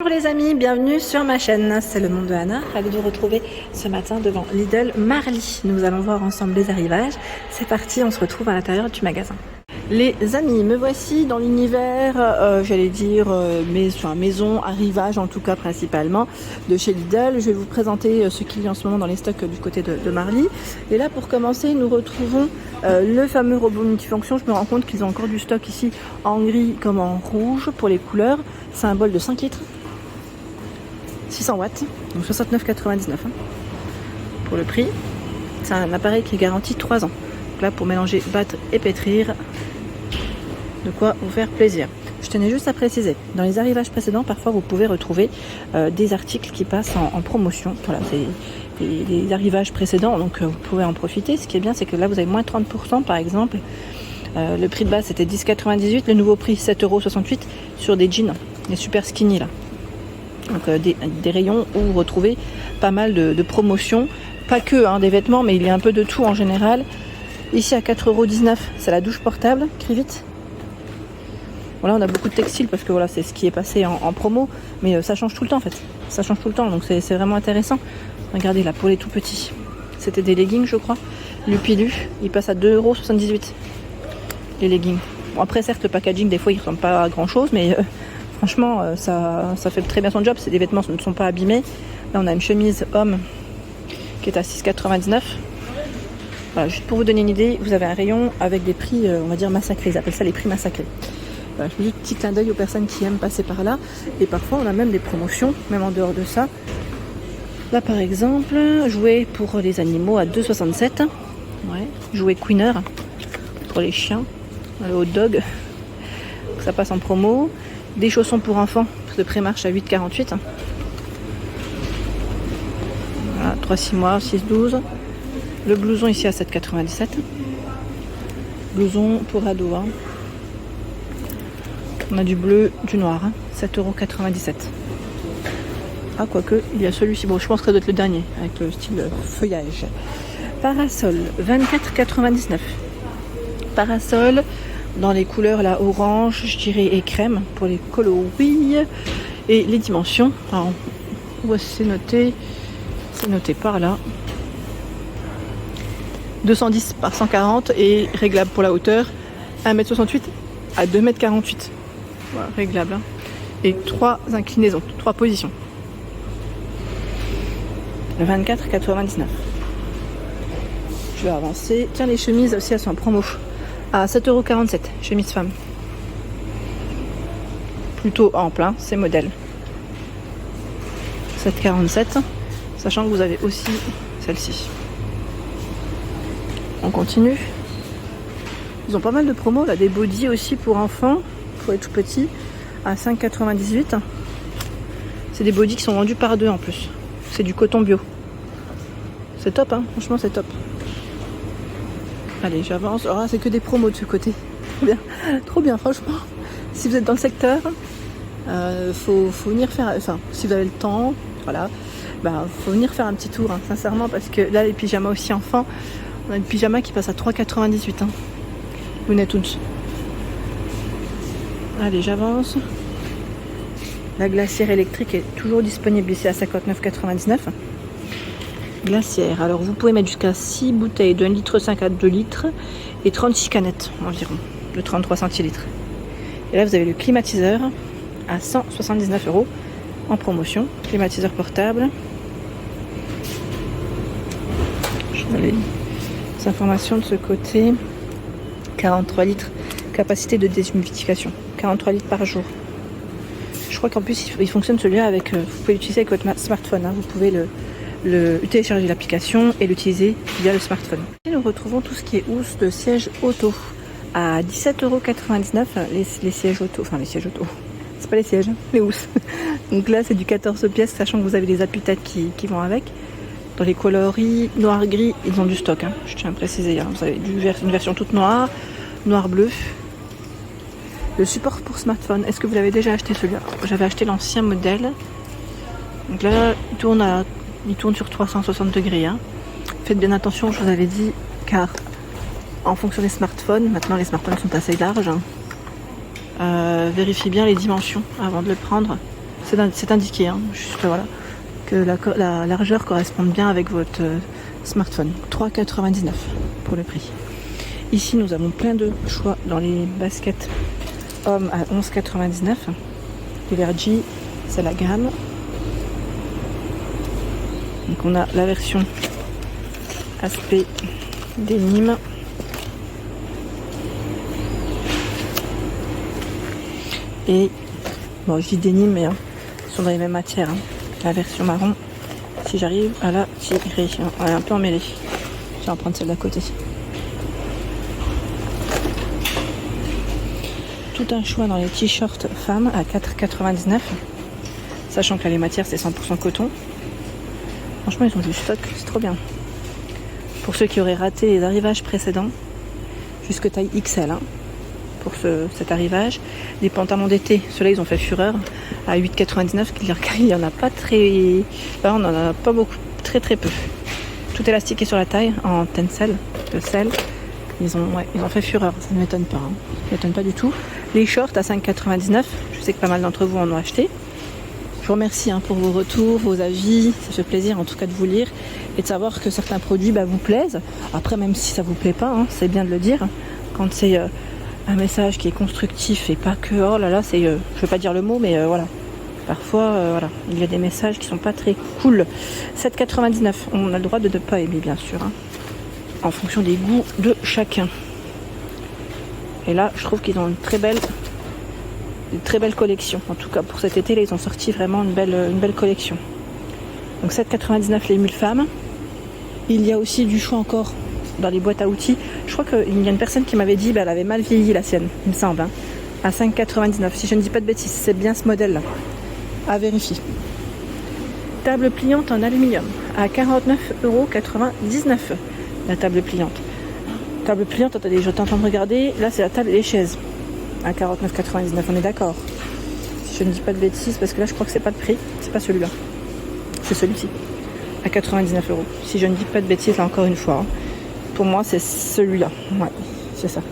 Bonjour les amis, bienvenue sur ma chaîne, c'est le monde de Anna. Ravi de vous retrouver ce matin devant Lidl Marly. Nous allons voir ensemble les arrivages. C'est parti, on se retrouve à l'intérieur du magasin. Les amis, me voici dans l'univers, j'allais dire maison, arrivage en tout cas principalement, de chez Lidl. Je vais vous présenter ce qu'il y a en ce moment dans les stocks du côté de Marly. Et là pour commencer, nous retrouvons le fameux robot multifonction. Je me rends compte qu'ils ont encore du stock ici en gris comme en rouge pour les couleurs. C'est un bol de 5 litres. 600 watts, donc 69,99 pour le prix. C'est un appareil qui est garanti 3 ans. Donc là, pour mélanger, battre et pétrir, de quoi vous faire plaisir. Je tenais juste à préciser, dans les arrivages précédents, parfois vous pouvez retrouver des articles qui passent en promotion. Voilà, c'est des arrivages précédents, donc vous pouvez en profiter. Ce qui est bien, c'est que là, vous avez moins 30% par exemple. Le prix de base c'était 10,98, le nouveau prix 7,68 sur des jeans, les super skinny là. Donc des rayons où vous retrouvez pas mal de promotions, pas que des vêtements, mais il y a un peu de tout en général. Ici à 4,19 €, c'est la douche portable, Crivit. Voilà, on a beaucoup de textiles parce que voilà, c'est ce qui est passé en promo, mais ça change tout le temps en fait. Ça change tout le temps, donc c'est vraiment intéressant. Regardez là, pour les tout petits, c'était des leggings je crois. Lupilu, il passe à 2,78 € les leggings. Bon, après certes le packaging des fois il ressemble pas à grand chose, mais franchement, ça fait très bien son job. Les vêtements ne sont pas abîmés. Là, on a une chemise homme qui est à 6,99 €. Voilà, juste pour vous donner une idée, vous avez un rayon avec des prix, on va dire massacrés. Ils appellent ça les prix massacrés. Voilà, je fais juste un petit clin d'œil aux personnes qui aiment passer par là. Et parfois, on a même des promotions, même en dehors de ça. Là, par exemple, jouets pour les animaux à 2,67 €. Ouais. Jouets Queener pour les chiens. Le hot dog, ça passe en promo. Des chaussons pour enfants de pré-marche à 8,48 €. Voilà, 3-6 mois, 6,12 €. Le blouson ici à 7,97 €. Blouson pour ados. On a du bleu, du noir, 7,97 €. Ah, quoique, il y a celui-ci. Bon, je pense que ça doit être le dernier, avec le style feuillage. Parasol, 24,99 €. Parasol dans les couleurs là, orange, je dirais, et crème pour les coloris et les dimensions. Alors, c'est noté par là. 210 par 140 et réglable pour la hauteur. 1,68 m à 2,48 m. Voilà, réglable. Et 3 inclinaisons, 3 positions. Le 24,99 €. Je vais avancer. Tiens, les chemises aussi, elles sont en promo. À 7,47 €, chemise femme. Plutôt ample, ces modèles. 7,47 €, sachant que vous avez aussi celle-ci. On continue. Ils ont pas mal de promos, là, des bodys aussi pour enfants, pour les tout petits, à 5,98 €. C'est des bodys qui sont vendus par 2 en plus. C'est du coton bio. C'est top, franchement c'est top. Allez, j'avance. Alors là, c'est que des promos de ce côté. Trop bien, franchement. Si vous êtes dans le secteur, faut venir faire. Enfin, si vous avez le temps, voilà, faut venir faire un petit tour, sincèrement, parce que là, les pyjamas aussi enfants, on a une pyjama qui passe à 3,98 €. Looney Tunes. Allez, j'avance. La glacière électrique est toujours disponible ici à 59,99 €. Glacière, alors vous pouvez mettre jusqu'à 6 bouteilles de 1,5 litre à 2 litres et 36 canettes environ de 33 centilitres. Et là vous avez le climatiseur à 179 € en promotion, climatiseur portable. Je vais aller les informations de ce côté. 43 litres capacité de déshumidification, 43 litres par jour. Je crois qu'en plus il fonctionne celui-là avec, vous pouvez l'utiliser avec votre smartphone, vous pouvez télécharger l'application et l'utiliser via le smartphone. Et nous retrouvons tout ce qui est housse de siège auto à 17,99 €. Les sièges auto, c'est pas les sièges, les housses. Donc là c'est du 14 pièces, sachant que vous avez des appuis-têtes qui vont avec. Dans les coloris noir gris, ils ont du stock, je tiens à préciser. Vous avez une version toute noire, noir bleu. Le support pour smartphone, est-ce que vous l'avez déjà acheté celui-là? J'avais acheté l'ancien modèle. Donc là il tourne sur 360 degrés. Faites bien attention, je vous avais dit, car en fonction des smartphones, maintenant les smartphones sont assez larges. Vérifiez bien les dimensions avant de le prendre. C'est indiqué, hein, juste voilà, que la largeur corresponde bien avec votre smartphone. 3,99 pour le prix. Ici, nous avons plein de choix dans les baskets hommes à 11,99. Les Vergy, c'est la gamme. Donc on a la version aspect dénime. Et bon, je dis dénime, mais ils sont dans les mêmes matières. Hein. La version marron, si j'arrive à la tirer, elle est un peu emmêlée. Je vais en prendre celle d'à côté. Tout un choix dans les t-shirts femmes à 4,99. Sachant que là, les matières, c'est 100% coton. Franchement, ils ont du stock, c'est trop bien. Pour ceux qui auraient raté les arrivages précédents, jusque taille XL, hein, pour cet arrivage. Les pantalons d'été, ceux-là, ils ont fait fureur à 8,99. Il n'y en a pas très... Enfin, on n'en a pas beaucoup, très peu. Tout élastiqué sur la taille, en tencel, de sel. Ils ont fait fureur, ça ne m'étonne pas. Hein. Ça ne m'étonne pas du tout. Les shorts à 5,99. Je sais que pas mal d'entre vous en ont acheté. Je vous remercie pour vos retours, vos avis. Ça fait plaisir en tout cas de vous lire et de savoir que certains produits vous plaisent. Après, même si ça vous plaît pas, c'est bien de le dire. Quand c'est un message qui est constructif et pas que oh là là, c'est... je veux pas dire le mot, mais voilà. Parfois, voilà, il y a des messages qui sont pas très cool. 7,99. On a le droit de ne pas aimer, bien sûr. En fonction des goûts de chacun. Et là, je trouve qu'ils ont une très belle collection. En tout cas, pour cet été, là, ils ont sorti vraiment une belle collection. Donc 7,99 les mules femmes. Il y a aussi du choix encore dans les boîtes à outils. Je crois qu'il y a une personne qui m'avait dit elle avait mal vieilli la sienne, il me semble. À 5,99. Si je ne dis pas de bêtises, c'est bien ce modèle-là. À vérifier. Table pliante en aluminium à 49,99 €. La table pliante. Table pliante, attendez, je t'entends regarder. Là, c'est la table et les chaises. À 49,99, on est d'accord. Si je ne dis pas de bêtises, parce que là, je crois que c'est pas le prix. C'est pas celui-là. C'est celui-ci. À 99 €. Si je ne dis pas de bêtises, là, encore une fois. Pour moi, c'est celui-là. Ouais, c'est ça.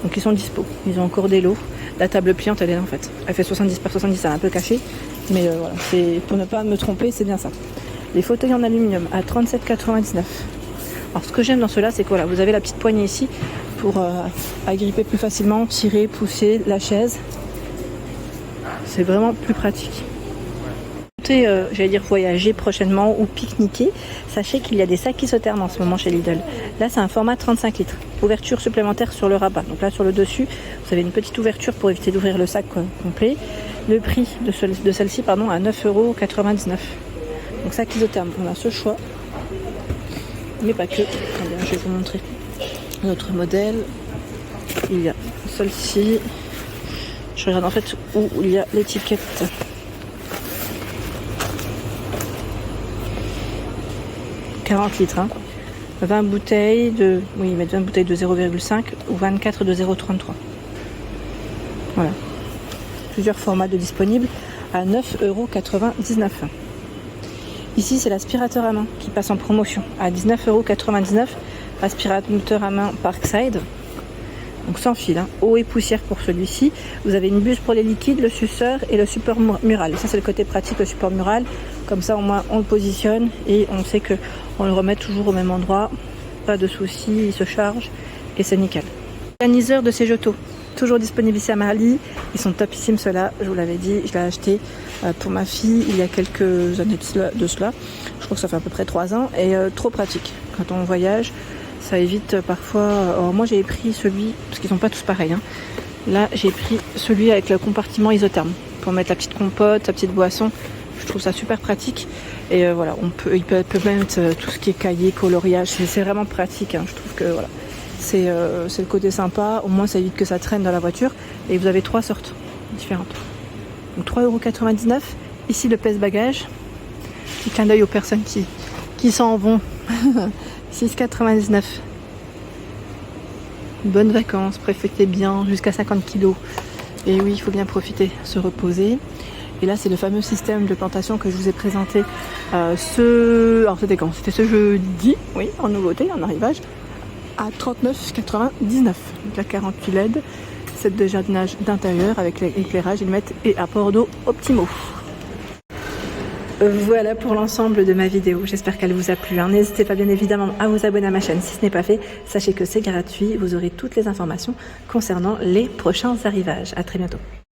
Donc, ils sont dispo. Ils ont encore des lots. La table pliante, elle est là, en fait. Elle fait 70 par 70, elle est un peu cachée. Mais voilà, c'est pour ne pas me tromper, c'est bien ça. Les fauteuils en aluminium à 37,99 €. Alors ce que j'aime dans cela, c'est que voilà, vous avez la petite poignée ici pour agripper plus facilement, tirer, pousser la chaise. C'est vraiment plus pratique. J'allais dire voyager prochainement ou pique-niquer, sachez qu'il y a des sacs isothermes en ce moment chez Lidl. Là, c'est un format 35 litres. Ouverture supplémentaire sur le rabat. Donc là, sur le dessus, vous avez une petite ouverture pour éviter d'ouvrir le sac complet. Le prix de celle-ci, à 9,99 €. Donc sac isotherme, on a ce choix. Mais pas que. Attendez, je vais vous montrer notre modèle. Il y a celle-ci. Je regarde en fait où il y a l'étiquette. « 40 litres, 20 bouteilles de... Oui, ils mettent 20 bouteilles de 0,5 ou 24 de 0,33. Voilà. Plusieurs formats de disponibles à 9,99 €. Ici, c'est l'aspirateur à main qui passe en promotion à 19,99 €. Aspirateur à main Parkside. Donc sans fil, eau et poussière pour celui-ci. Vous avez une buse pour les liquides, le suceur et le support mural. Ça, c'est le côté pratique, le support mural. Comme ça, au moins, on le positionne et on sait qu'on le remet toujours au même endroit. Pas de soucis, il se charge et c'est nickel. Organiseur de Cegotto. Toujours disponible ici à Marly. Ils sont topissimes ceux-là, je vous l'avais dit, je l'ai acheté pour ma fille il y a quelques années de cela. Je crois que ça fait à peu près 3 ans et trop pratique. Quand on voyage, ça évite parfois... Alors moi j'ai pris celui, parce qu'ils sont pas tous pareils. Là j'ai pris celui avec le compartiment isotherme pour mettre la petite compote, sa petite boisson. Je trouve ça super pratique. Et voilà, il peut mettre tout ce qui est cahier, coloriage. C'est vraiment pratique, je trouve que voilà. C'est le côté sympa, au moins ça évite que ça traîne dans la voiture. Et vous avez 3 sortes différentes. Donc 3,99 €. Ici le pèse-bagages. Petit clin d'œil aux personnes qui s'en vont. 6,99 €. Bonnes vacances, profitez bien, jusqu'à 50 kg. Et oui, il faut bien profiter, se reposer. Et là, c'est le fameux système de plantation que je vous ai présenté alors c'était quand? C'était ce jeudi, oui, en nouveauté, en arrivage. À 39,99 €. Donc la 48 LED, set de jardinage d'intérieur avec l'éclairage, ils mettent et apport d'eau optimaux. Voilà pour l'ensemble de ma vidéo, j'espère qu'elle vous a plu. N'hésitez pas bien évidemment à vous abonner à ma chaîne si ce n'est pas fait. Sachez que c'est gratuit, vous aurez toutes les informations concernant les prochains arrivages. À très bientôt.